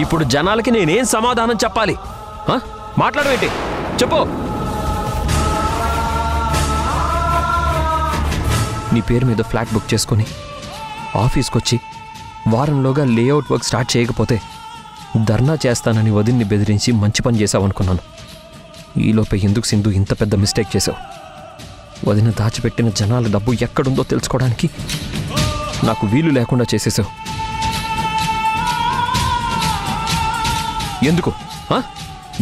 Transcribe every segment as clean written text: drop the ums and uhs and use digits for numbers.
ఇప్పుడు జనాలకి నేనేం సమాధానం చెప్పాలి? మాట్లాడవేంటి? చెప్పు. నీ పేరు మీద ఫ్లాట్ బుక్ చేసుకుని ఆఫీస్కొచ్చి వారంలోగా లేఅవుట్ వర్క్ స్టార్ట్ చేయకపోతే ధర్నా చేస్తానని వదిన్ని బెదిరించి మంచి పని చేసావనుకున్నాను. ఈలోపే ఎందుకు సింధు ఇంత పెద్ద మిస్టేక్ చేసావు? వదిన దాచిపెట్టిన జనాల డబ్బు ఎక్కడుందో తెలుసుకోవడానికి నాకు వీలు లేకుండా చేసేసావు. ఎందుకు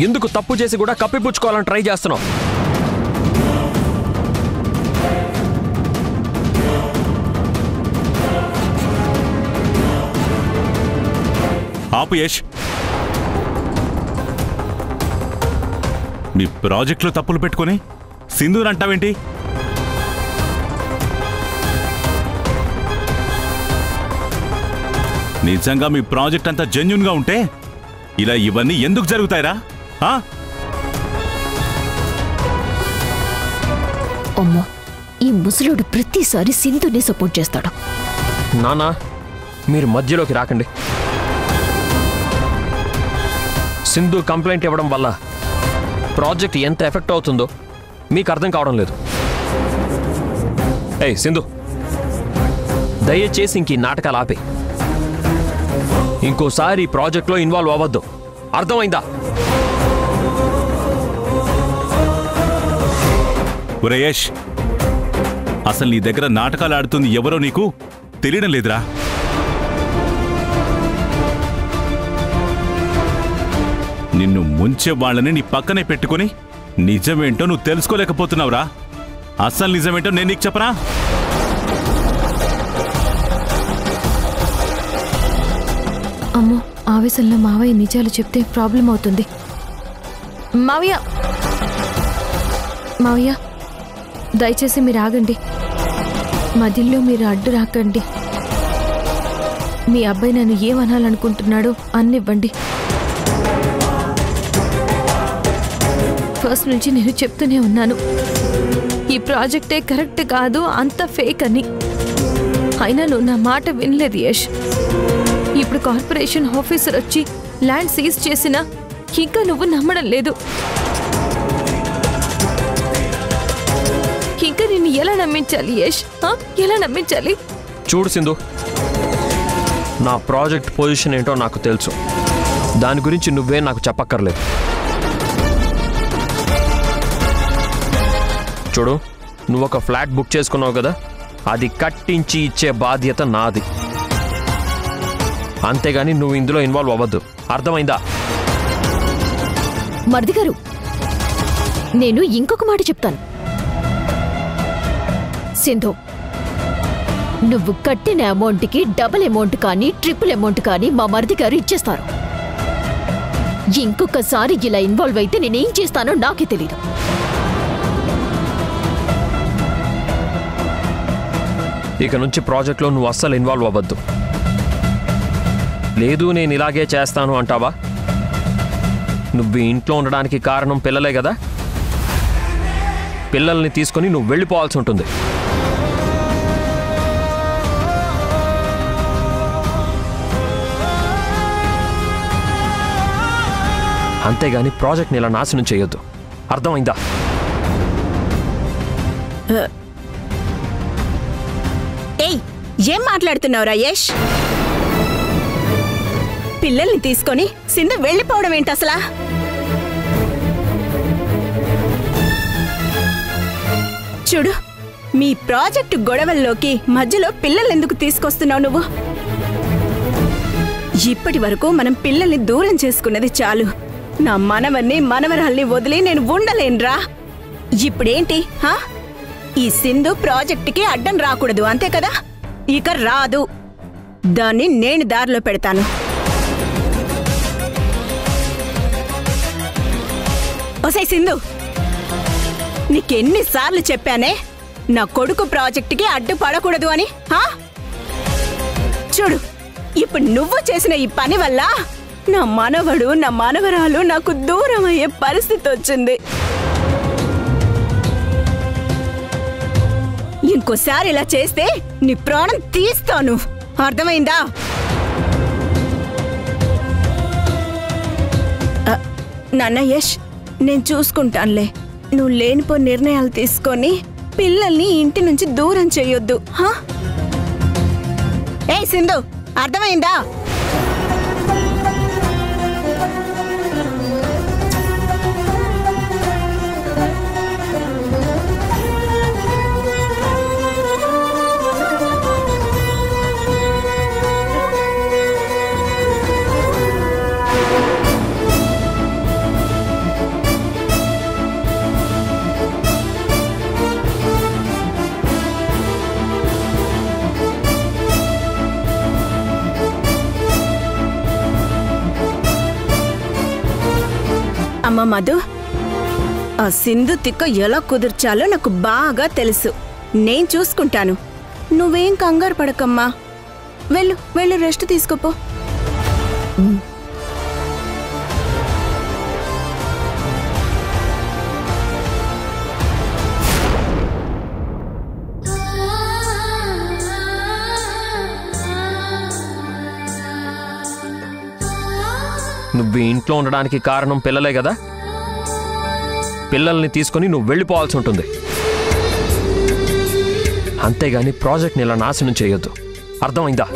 ఎందుకు తప్పు చేసి కూడా కప్పిపుచ్చుకోవాలని ట్రై చేస్తున్నావు? ఆపు యష్. మీ ప్రాజెక్టులో తప్పులు పెట్టుకొని సింధూని అంటావేంటి? నిజంగా మీ ప్రాజెక్ట్ అంతా జెన్యూన్గా ఉంటే ఇలా ఇవన్నీ ఎందుకు జరుగుతాయిరా? అమ్మో, ఈ ముసలుడు ప్రతిసారి సింధుని సపోర్ట్ చేస్తాడు. నానా, మీరు మధ్యలోకి రాకండి. సింధు కంప్లైంట్ ఇవ్వడం వల్ల ప్రాజెక్ట్ ఎంత ఎఫెక్ట్ అవుతుందో మీకు అర్థం కావడం లేదు. సింధు, దయచేసి ఇంక ఈ నాటకాలు ఆపే. ఇంకోసారి ఈ ప్రాజెక్ట్లో ఇన్వాల్వ్ అవ్వద్దు, అర్థమైందా? యష్, అసలు నీ దగ్గర నాటకాలు ఆడుతుంది ఎవరో నీకు తెలియడం లేదురా. నిన్ను ముంచే వాళ్ళని నీ పక్కనే పెట్టుకుని నిజమేంటో నువ్వు తెలుసుకోలేకపోతున్నావురా. అసలు నిజమేంటో నేను నీకు చెప్పనా? అమ్మో, ఆవేశంలో మావయ్య నిజాలు చెప్తే ప్రాబ్లం అవుతుంది. మావయ్య, మావయ్య, దయచేసి మీరు ఆగండి. మధ్యలో మీరు అడ్డు రాకండి. మీ అబ్బాయి నన్ను ఏమనాలనుకుంటున్నాడో అన్నివ్వండి. ఫస్ట్ నుంచి నేను చెప్తూనే ఉన్నాను, ఈ ప్రాజెక్టే కరెక్ట్ కాదు, అంత ఫేక్ అని. అయినా నువ్వు నా మాట వినలేదు యష్. ఇప్పుడు కార్పొరేషన్ ఆఫీసర్ వచ్చి ల్యాండ్ సీజ్ చేసినా ఇంకా నువ్వు నమ్మడం లేదు. ఇంకా నిన్ను ఎలా నమ్మించాలి యష్? ఎలా నమ్మించాలి? చూడు సింధు, నా ప్రాజెక్ట్ పొజిషన్ ఏంటో నాకు తెలుసు. దాని గురించి నువ్వే నాకు చెప్పక్కర్లేదు. చూడు, నువ్వు ఒక ఫ్లాట్ బుక్ చేసుకున్నావు కదా, అది కట్టించి ఇచ్చే బాధ్యత నాది. అంతేగాని నువ్వు ఇందులో ఇన్వాల్వ్ అవ్వద్దు, అర్థమైందా? మరిది గారు, నేను ఇంకొక మాట చెప్తాను. సింధు, నువ్వు కట్టిన అమౌంట్కి డబుల్ అమౌంట్ కానీ ట్రిపుల్ అమౌంట్ కానీ మా మరిది గారు ఇచ్చేస్తారు. ఇంకొకసారి ఇలా ఇన్వాల్వ్ అయితే నేనేం చేస్తానో నాకే తెలీదు. ఇక నుంచి ప్రాజెక్ట్లో నువ్వు అస్సలు ఇన్వాల్వ్ అవ్వద్దు. లేదు నేను ఇలాగే చేస్తాను అంటావా? నువ్వు ఇంట్లో ఉండడానికి కారణం పిల్లలే కదా. పిల్లల్ని తీసుకొని నువ్వు వెళ్ళిపోవాల్సి ఉంటుంది. అంతేగాని ప్రాజెక్ట్ని ఇలా నాశనం చేయొద్దు, అర్థమైందా? ఏం మాట్లాడుతున్నావురా యష్? పిల్లల్ని తీసుకొని సింధు వెళ్ళిపోవడం ఏంటి అసలా? చూడు, మీ ప్రాజెక్టు గొడవల్లోకి మధ్యలో పిల్లలెందుకు తీసుకొస్తున్నావు నువ్వు? ఇప్పటి వరకు మనం పిల్లల్ని దూరం చేసుకున్నది చాలు. నా మనవన్ని మనవరాల్ని వదిలి నేను ఉండలేనురా. ఇప్పుడేంటి? ఈ సింధు ప్రాజెక్టుకి అడ్డం రాకూడదు, అంతే కదా? ఇక రాదు. దాన్ని నేను దారిలో పెడతాను. ఓసై సింధు, నీకెన్నిసార్లు చెప్పానే నా కొడుకు ప్రాజెక్టుకి అడ్డు పడకూడదు అని? చూడు, ఇప్పుడు నువ్వు చేసిన ఈ పని వల్ల నా మనవడు నా మనవరాలు నాకు దూరం అయ్యే పరిస్థితి వచ్చింది. ఇంకోసారి ఇలా చేస్తే నీ ప్రాణం తీస్తాను, అర్థమైందా? నాన్న యష్, నేను చూసుకుంటానులే. నువ్వు లేనిపో నిర్ణయాలు తీసుకొని పిల్లల్ని ఇంటి నుంచి దూరం చెయ్యొద్దు. ఏ సింధు, అర్థమైందా? అమ్మ మధు, ఆ సింధు తిక్క ఎలా కుదిర్చాలో నాకు బాగా తెలుసు. నేను చూసుకుంటాను. నువ్వేం కంగారు పడకమ్మా. వెళ్ళు వెళ్ళు, రెస్ట్ తీసుకోపో. నువ్వు ఇంట్లో ఉండడానికి కారణం పిల్లలే కదా. పిల్లల్ని తీసుకుని నువ్వు వెళ్ళిపోవాల్సి ఉంటుంది. అంతేగాని ప్రాజెక్ట్ని ఇలా నాశనం చేయొద్దు. అర్థమైందా?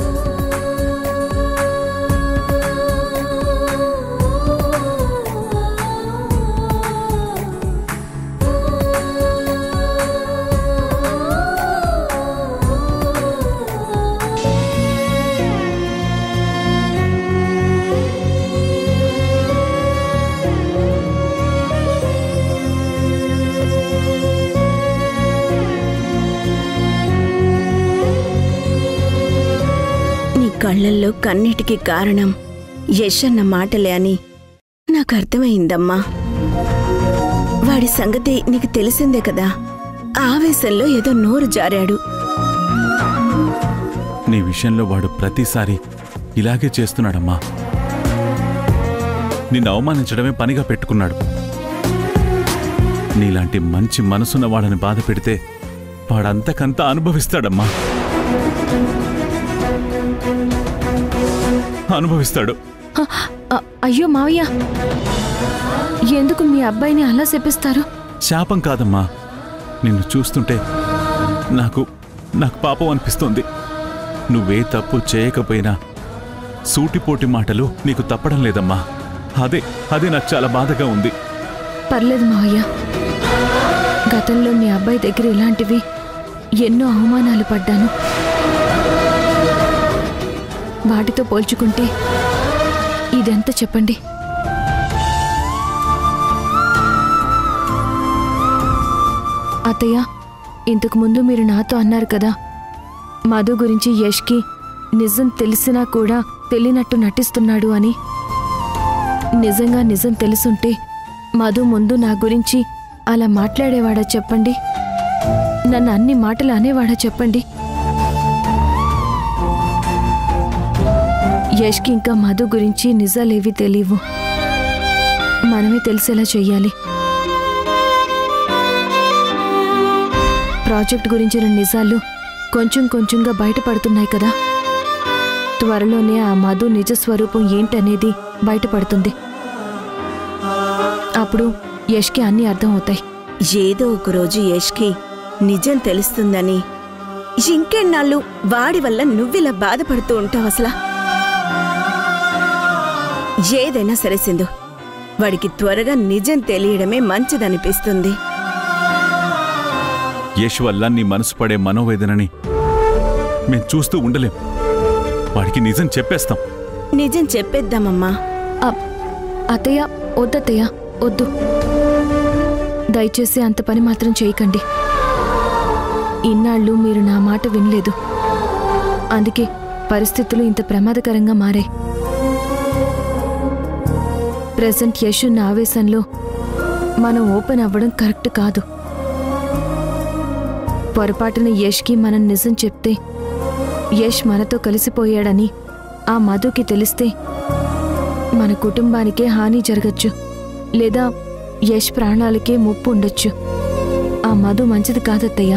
కళ్ళల్లో కన్నిటికి కారణం యష్ అన్న మాటలే అని నాకు అర్థమైందమ్మా. వాడి సంగతి నీకు తెలిసిందే కదా. ఆవేశంలో ఏదో నోరు జారాడు. నీ విషయంలో వాడు ప్రతిసారి ఇలాగే చేస్తున్నాడమ్మా. నిన్ను అవమానించడమే పనిగా పెట్టుకున్నాడు. నీలాంటి మంచి మనసున్న వాళ్ళని బాధ పెడితే వాడంతకంతా అనుభవిస్తాడమ్మా. అనుభవిస్తాడు. అయ్యో మావయ్య, ఎందుకు మీ అబ్బాయిని అలా శపిస్తారు? శాపం కాదమ్మా. నిన్ను చూస్తుంటే నాకు పాపం అనిపిస్తోంది. నువ్వే తప్పు చేయకపోయినా సూటిపోటి మాటలు నీకు తప్పడం లేదమ్మా. అదే నాకు చాలా బాధగా ఉంది. పర్లేదు మావయ్య, గతంలో మీ అబ్బాయి దగ్గర ఇలాంటివి ఎన్నో అవమానాలు పడ్డాను. వాటితో పోల్చుకుంటే ఇదెంత చెప్పండి. అత్తయ్య, ఇంతకు ముందు మీరు నాతో అన్నారు కదా, మధు గురించి యష్కి నిజం తెలిసినా కూడా తెలియనట్టు నటిస్తున్నాడు అని. నిజంగా నిజం తెలుసుంటే మధు ముందు నా గురించి అలా మాట్లాడేవాడా చెప్పండి? నన్ను అన్ని మాటలు అనేవాడా చెప్పండి? యష్కి ఇంకా మధు గురించి నిజాలేవి తెలియవు. మనమే తెలిసేలా చెయ్యాలి. ప్రాజెక్ట్ గురించిన నిజాలు కొంచెం కొంచెంగా బయటపడుతున్నాయి కదా. త్వరలోనే ఆ మధు నిజస్వరూపం ఏంటనేది బయటపడుతుంది. అప్పుడు యష్కి అన్నీ అర్థం అవుతాయి. ఏదో ఒకరోజు యష్కి నిజం తెలుస్తుందని ఇంకెన్నాళ్ళు వాడి వల్ల నువ్విలా బాధపడుతూ ఉంటావు అసలా? ఏదైనా సరే సింధు, వాడికి త్వరగా నిజం తెలియడమే మంచిదనిపిస్తుంది. యష్ వల్ల నీ మనసు పడే మనోవేదనని మేం చూస్తూ ఉండలేం. వాడికి నిజం చెప్పేస్తాం. నిజం చెప్పేద్దామమ్మా. అత్తయ్య, వద్దత్తయ్య, వద్దు. దయచేసి అంత పని మాత్రం చేయకండి. ఇన్నాళ్ళు మీరు నా మాట వినలేదు. అందుకే పరిస్థితులు ఇంత ప్రమాదకరంగా మారాయి. ప్రెజెంట్ యష్ ఉన్న ఆవేశంలో మనం ఓపెన్ అవ్వడం కరెక్ట్ కాదు. పొరపాటున యష్కి మనం నిజం చెప్తే యష్ మనతో కలిసిపోయాడని ఆ మధుకి తెలిస్తే మన కుటుంబానికే హాని జరగచ్చు, లేదా యష్ ప్రాణాలకే ముప్పు ఉండొచ్చు. ఆ మధు మంచిది కాదత్తయ్య.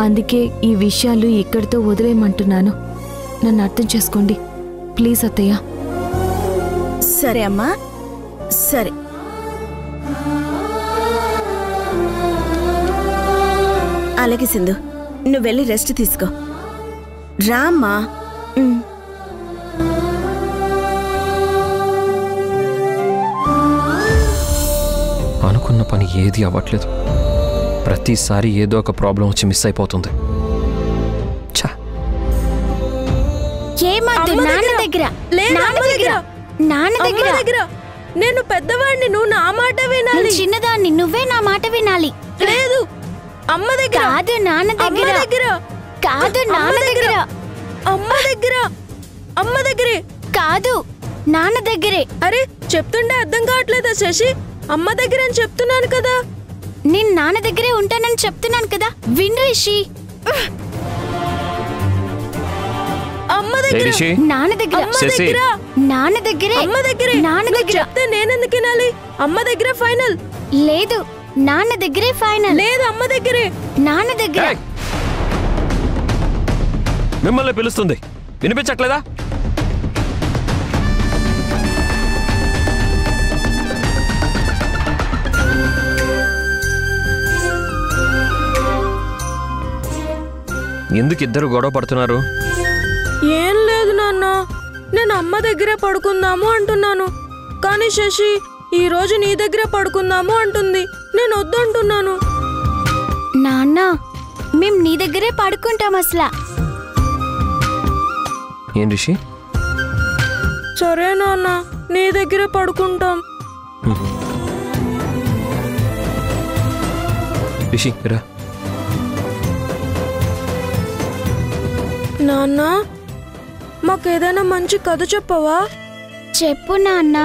అందుకే ఈ విషయాలు ఇక్కడితో వదిలేయమంటున్నాను. నన్ను అర్థం చేసుకోండి ప్లీజ్ అత్తయ్య. సరే అమ్మా, సరే. అలాగే సింధు, నువ్వు వెళ్ళి రెస్ట్ తీసుకో. రామ్మా. అనుకున్న పని ఏది అవ్వట్లేదు. ప్రతిసారి ఏదో ఒక ప్రాబ్లం వచ్చి మిస్ అయిపోతుంది. నేను పెద్దవాడిని, నువ్వు నా మాట వినాలి. చిన్నదాన్ని, నువ్వే నా మాట వినాలి. లేదు, అమ్మ దగ్గర కాదు, నాన్న దగ్గర కాదు, నాన్న దగ్గర అమ్మ దగ్గర అమ్మ దగ్గరే కాదు, నాన్న దగ్గరే. అరే చెప్తుంటే అర్థం కావట్లేదా శశి? అమ్మ దగ్గర అని చెప్తున్నాను కదా. నేను నాన్న దగ్గరే ఉంటానని చెప్తున్నాను కదా, విన్ రిషి. అమ్మ దగ్గర, నాన్న దగ్గర, నాన్న దగ్గరే, అమ్మ దగ్గరే, నాన్న దగ్గర. చెప్తే నేనెందుకు వినాలి? అమ్మ దగ్గర ఫైనల్. లేదు, నాన్న దగ్గరే ఫైనల్. లేదు, అమ్మ దగ్గరే. నాన్న దగ్గర. మిమ్మల్ని పిలుస్తుంది, వినిపించట్లేదా? ఎందుకు ఇద్దరు గొడవ పడుతున్నారు? ఏం లేదు నాన్న, నేను అమ్మ దగ్గరే పడుకుందాము అంటున్నాను. కానీ శశి ఈ రోజు నీ దగ్గరే పడుకుందాము అంటుంది. నేను వద్దంటున్నాను. నాన్న, మేం నీ దగ్గరే పడుకుంటాం అసలు. ఏం రిషి? సరే నాన్న, నీ దగ్గరే పడుకుంటాం. రిషి రా. నాన్న, మాకేదైనా మంచి కథ చెప్పవా? చెప్పు నాన్న.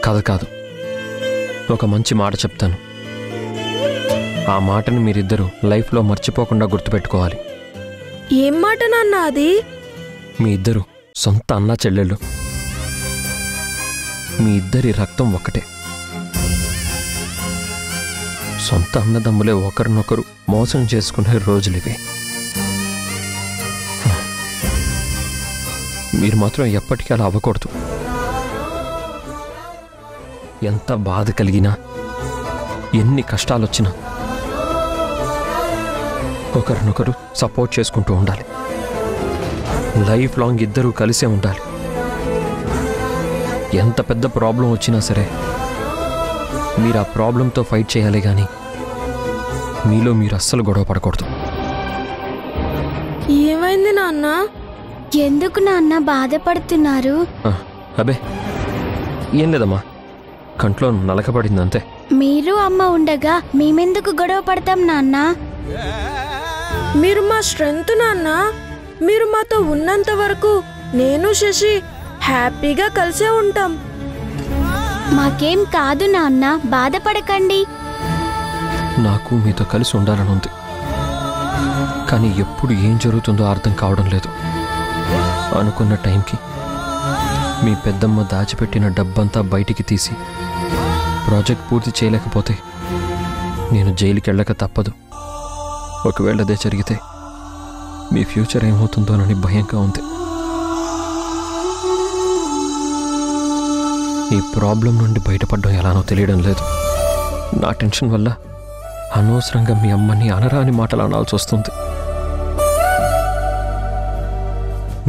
కథ కాదు, ఒక మంచి మాట చెప్తాను. ఆ మాటను మీరిద్దరూ లైఫ్లో మర్చిపోకుండా గుర్తుపెట్టుకోవాలి. ఏం మాట నాన్న అది? మీ ఇద్దరు సొంత అన్నా చెల్లెళ్ళు. మీ ఇద్దరి రక్తం ఒక్కటే. సొంత అన్నదమ్ములే ఒకరినొకరు మోసం చేసుకునే రోజులివి. మీరు మాత్రం ఎప్పటికీ అలా అవ్వకూడదు. ఎంత బాధ కలిగినా, ఎన్ని కష్టాలొచ్చినా ఒకరినొకరు సపోర్ట్ చేసుకుంటూ ఉండాలి. లైఫ్ లాంగ్ ఇద్దరూ కలిసే ఉండాలి. ఎంత పెద్ద ప్రాబ్లం వచ్చినా సరే మీరు ఆ ప్రాబ్లంతో ఫైట్ చేయాలి, కానీ మీలో మీరు అస్సలు గొడవ పడకూడదు. ఏమైంది నాన్న? ఎందుకు నాన్న బాధపడుతున్నారు? అబే ఏం లేదమ్మా, కంట్లో నలకబడింది అంతే. మీరు అమ్మ ఉండగా మేమెందుకు గొడవ పడతాం నాన్న? మీరు మా స్ట్రెంగ్త్ నాన్న. మీరు మాతో ఉన్నంత వరకు నేను శశి హ్యాపీగా కలిసే ఉంటాం. మాకేం కాదు నాన్న, బాధపడకండి. నాకు మీతో కలిసి ఉండాలని ఉంది, కానీ ఎప్పుడు ఏం జరుగుతుందో అర్థం కావడం లేదు. అనుకున్న టైంకి మీ పెద్దమ్మ దాచిపెట్టిన డబ్బంతా బయటికి తీసి ప్రాజెక్ట్ పూర్తి చేయలేకపోతే నేను జైలుకి వెళ్ళక తప్పదు. ఒకవేళ అదే జరిగితే మీ ఫ్యూచర్ ఏమవుతుందోనని భయంగా ఉంది. ఈ ప్రాబ్లం నుండి బయటపడడం ఎలానో తెలియడం లేదు. నా టెన్షన్ వల్ల అనవసరంగా మీ అమ్మని అనరాని మాటలు అనాల్సి వస్తుంది.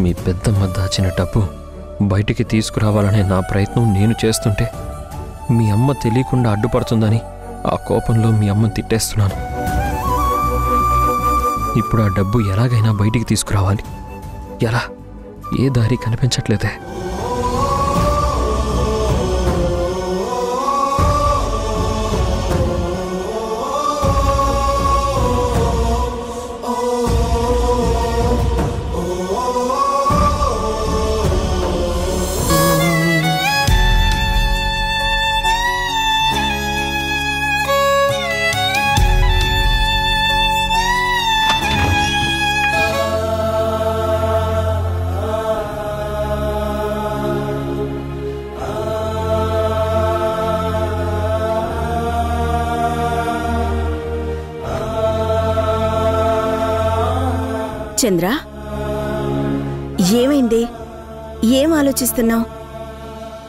మీ పెద్దమ్మ దాచిన డబ్బు బయటికి తీసుకురావాలనే నా ప్రయత్నం నేను చేస్తుంటే మీ అమ్మ తెలియకుండా అడ్డుపడుతుందని ఆ కోపంలో మీ అమ్మని తిట్టేస్తున్నాను. ఇప్పుడు ఆ డబ్బు ఎలాగైనా బయటికి తీసుకురావాలి. ఎలా? ఏ దారి కనిపించట్లేదే. చంద్ర, ఏమైంది? ఏం ఆలోచిస్తున్నావు?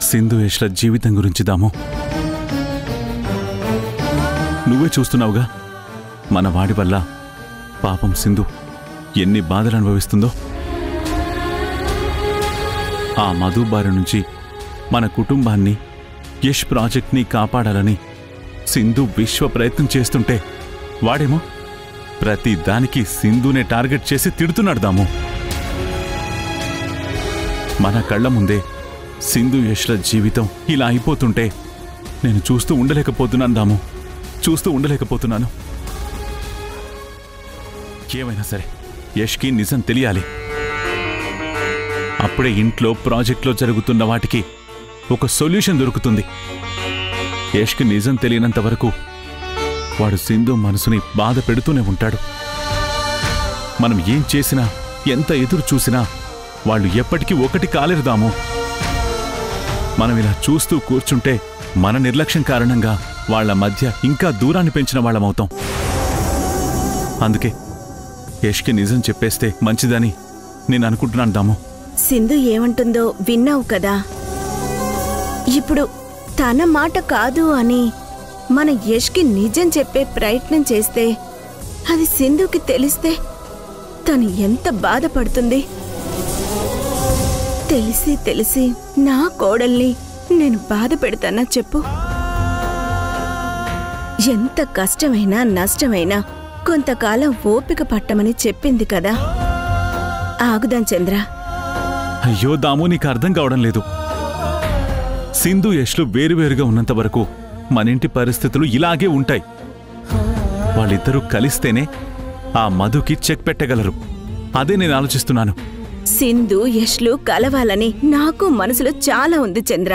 సింధు యష్ల జీవితం గురించి దాము. నువ్వే చూస్తున్నావుగా, మన వాడి వల్ల పాపం సింధు ఎన్ని బాధలు అనుభవిస్తుందో. ఆ మధు బారి నుంచి మన కుటుంబాన్ని, యష్ ప్రాజెక్ట్ని కాపాడాలని సింధు విశ్వ ప్రయత్నం చేస్తుంటే వాడేమో ప్రతి దానికి సింధునే టార్గెట్ చేసి తిడుతున్నాడు దాము. మన కళ్ళ ముందే సింధు యష్ల జీవితం ఇలా అయిపోతుంటే నేను చూస్తూ ఉండలేకపోతున్నాను దాము, చూస్తూ ఉండలేకపోతున్నాను. ఏమైనా సరే యష్కి నిజం తెలియాలి. అప్పుడే ఇంట్లో ప్రాజెక్ట్లో జరుగుతున్న వాటికి ఒక సొల్యూషన్ దొరుకుతుంది. యష్కి నిజం తెలియనంత వరకు వాడు సింధు మనసుని బాధ పెడుతూనే ఉంటాడు. మనం ఏం చేసినా, ఎంత ఎదురు చూసినా వాళ్ళు ఎప్పటికీ ఒకటి కాలేరుదాము. మనం ఇలా చూస్తూ కూర్చుంటే మన నిర్లక్ష్యం కారణంగా వాళ్ల మధ్య ఇంకా దూరాన్ని పెంచిన వాళ్ళమవుతాం. అందుకే యష్కి నిజం చెప్పేస్తే మంచిదని నేను అనుకుంటున్నాను దాము. సింధు ఏమంటుందో విన్నావు కదా. ఇప్పుడు తన మాట కాదు అని మన యష్కి నిజం చెప్పే ప్రయత్నం చేస్తే అది సింధుకి తెలిస్తే తను ఎంత బాధపడుతుంది. తెలిసి తెలిసి నా కోడల్ని నేను బాధ పెడతానా చెప్పు. ఎంత కష్టమైనా నష్టమైనా కొంతకాలం ఓపిక పట్టమని చెప్పింది కదా. ఆగుదాం చంద్ర. అయ్యో దాము, నీకు అర్థం కావడం లేదు. సింధు యష్లు వేరువేరుగా ఉన్నంత వరకు మనింటి పరిస్థితులు ఇలాగే ఉంటాయి. వాళ్ళిద్దరూ కలిస్తేనే ఆ మధుకి చెక్ పెట్టగలరు. అదే నేను ఆలోచిస్తున్నాను. సింధు యష్లు కలవాలని నాకు మనసులో చాలా ఉంది చంద్ర.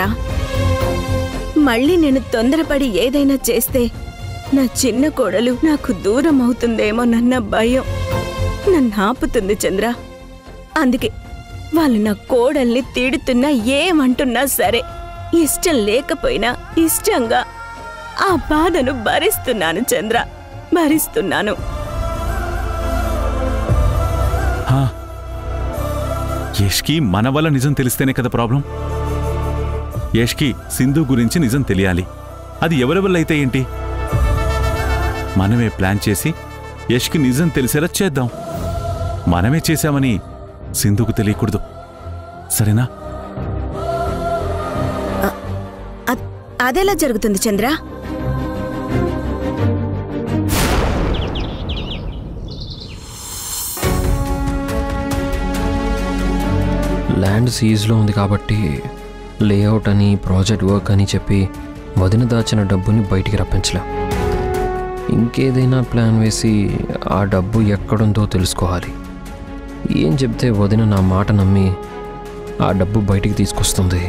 మళ్ళీ నేను తొందరపడి ఏదైనా చేస్తే నా చిన్న కోడలు నాకు దూరం అవుతుందేమోనన్న భయం నన్ను ఆపుతుంది చంద్ర. అందుకే వాళ్ళు నా కోడల్ని తిడుతున్నా ఏమంటున్నా సరే ఇష్టం లేకపోయినా ఇష్టంగా ఆ బాధను భరిస్తున్నాను చంద్ర, భరిస్తున్నాను. యష్కి మన వల్ల నిజం తెలిస్తేనే కదా ప్రాబ్లం. యష్కి సింధు గురించి నిజం తెలియాలి. అది ఎవరి వల్ల అయితే ఏంటి? మనమే ప్లాన్ చేసి యష్కి నిజం తెలిసేలా చేద్దాం. మనమే చేశామని సింధుకు తెలియకూడదు, సరేనా? అదెలా జరుగుతుంది చంద్ర? ల్యాండ్ సీజ్లో ఉంది కాబట్టి లేఅవుట్ అని, ప్రాజెక్ట్ వర్క్ అని చెప్పి వదిన దాచిన డబ్బుని బయటికి రప్పించలేం. ఇంకేదైనా ప్లాన్ వేసి ఆ డబ్బు ఎక్కడుందో తెలుసుకోవాలి. ఏం చెప్తే వదిన నా మాట నమ్మి ఆ డబ్బు బయటికి తీసుకొస్తుంది?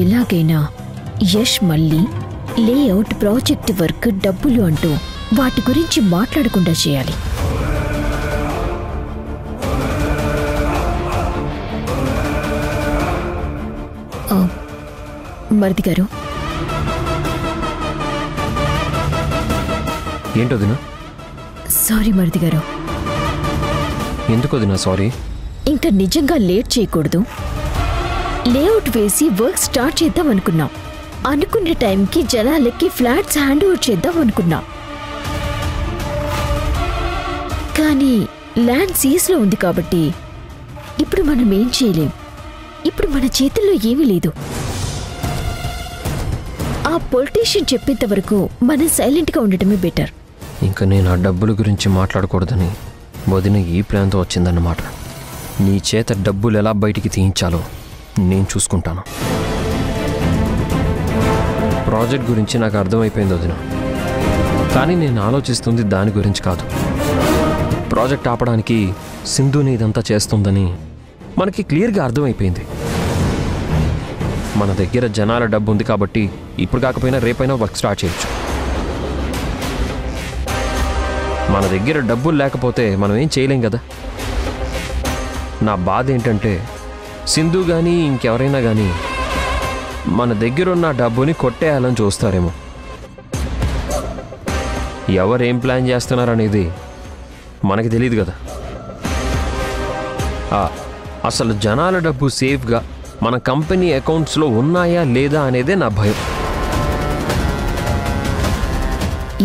ఎలాగైనా యష్ మళ్ళీ లేఅవుట్, ప్రాజెక్ట్ వర్క్, డబ్బులు అంటూ వాటి గురించి మాట్లాడకుండా చేయాలి. మరిది గారు, ఏంటో దినా? సారీ మరిది గారు. ఎందుకు వదినా సారీ? ఇంకా నిజంగా లేట్ చేయకూడదు. లేఅవుట్ వేసి వర్క్ స్టార్ట్ చేద్దాం అనుకున్నాం. అనుకున్న టైంకి జనాలకి ఫ్లాట్స్ హ్యాండ్ ఓవర్ చేద్దాం అనుకున్నాం. కానీ ల్యాండ్ సీజ్లో ఉంది కాబట్టి ఇప్పుడు మనం ఏం చేయలేం. ఇప్పుడు మన చేతుల్లో ఏమీ లేదు. ఆ పొలిటీషియన్ చెప్పేంత వరకు మనం సైలెంట్గా ఉండటమే బెటర్. ఇంకా నేను ఆ డబ్బుల గురించి మాట్లాడకూడదని వదిన ఈ ప్లాన్తో వచ్చిందన్నమాట. నీ చేత డబ్బులు ఎలా బయటికి తీయించాలో నేను చూసుకుంటాను. ప్రాజెక్ట్ గురించి నాకు అర్థమైపోయింది వదిన, కానీ నేను ఆలోచిస్తుంది దాని గురించి కాదు. ప్రాజెక్ట్ ఆపడానికి సింధుని ఇదంతా చేస్తుందని మనకి క్లియర్గా అర్థమైపోయింది. మన దగ్గర జనాల డబ్బు ఉంది కాబట్టి ఇప్పుడు కాకపోయినా రేపైనా వర్క్ స్టార్ట్ చేయొచ్చు. మన దగ్గర డబ్బులు లేకపోతే మనం ఏం చేయలేం కదా. నా బాధ ఏంటంటే సింధు కానీ ఇంకెవరైనా కానీ మన దగ్గరున్న డబ్బుని కొట్టేయాలని చూస్తారేమో. ఎవరేం ప్లాన్ చేస్తున్నారనేది మనకి తెలియదు కదా. అసలు జనాల డబ్బు సేఫ్గా మన కంపెనీ అకౌంట్స్లో ఉన్నాయా లేదా అనేదే నా భయం.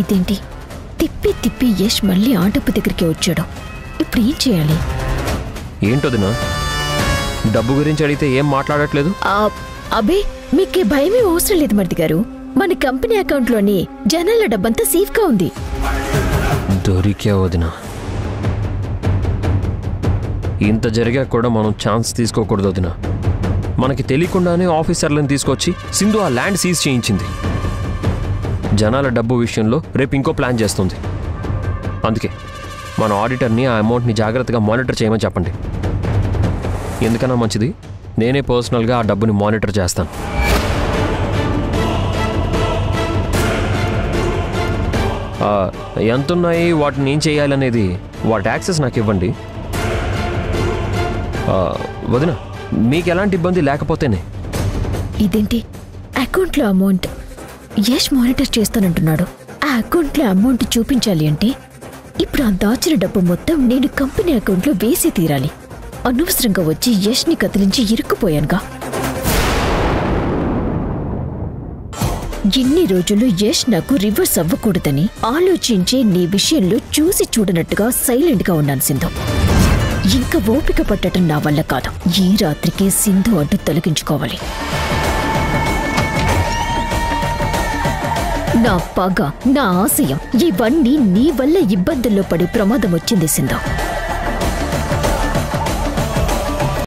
ఇదేంటి తిప్పి తిప్పి యష్ మళ్ళీ ఆ డబ్బు దగ్గరికి వచ్చాడు. ఇప్పుడు ఏం చేయాలి? ఏంటోదినా, డబ్బు గురించి అడిగితే ఏం మాట్లాడట్లేదు? అబే, మీకే భయమే అవసరం లేదు మరిది గారు. మన కంపెనీ అకౌంట్లోని జనాల డబ్బంతా సేఫ్గా ఉంది. దొరికా వదినా. ఇంత జరిగా కూడా మనం ఛాన్స్ తీసుకోకూడదు వదినా. మనకి తెలియకుండానే ఆఫీసర్లను తీసుకొచ్చి సింధు ఆ ల్యాండ్ సీజ్ చేయించింది. జనాల డబ్బు విషయంలో రేపు ఇంకో ప్లాన్ చేస్తుంది. అందుకే మన ఆడిటర్ని ఆ అమౌంట్ని జాగ్రత్తగా మానిటర్ చేయమని చెప్పండి. ఎందుకన్నా మంచిది, నేనే పర్సనల్గా ఆ డబ్బుని మానిటర్ చేస్తాను. ఎంతున్నాయి, వాటిని ఏం చేయాలనేది వాటి యాక్సెస్ నాకు ఇవ్వండి వదినా. మీకు ఎలాంటి ఇబ్బంది లేకపోతేనే. ఇదేంటి అకౌంట్లో అమౌంట్ యష్ మానిటర్ చేస్తానంటున్నాడు. ఆ అకౌంట్లో అమౌంట్ చూపించాలి అంటే ఇప్పుడు ఆ దాచిన డబ్బు మొత్తం నేను కంపెనీ అకౌంట్లో వేసి తీరాలి. అనవసరంగా వచ్చి యష్ని కదిలించి ఇరుక్కుపోయానుగా. ఎన్ని రోజులు యష్ నాకు రివర్స్ అవ్వకూడదని ఆలోచించి నీ విషయంలో చూసి చూడనట్టుగా సైలెంట్గా ఉన్నాను సింధు. ఇంకా ఓపిక పట్టడం నా వల్ల కాదు. ఈ రాత్రికి సింధు అడ్డు తొలగించుకోవాలి. నా పగ, నా ఆశయం ఇవన్నీ నీ వల్ల ఇబ్బందుల్లో పడి ప్రమాదం వచ్చింది సింధు.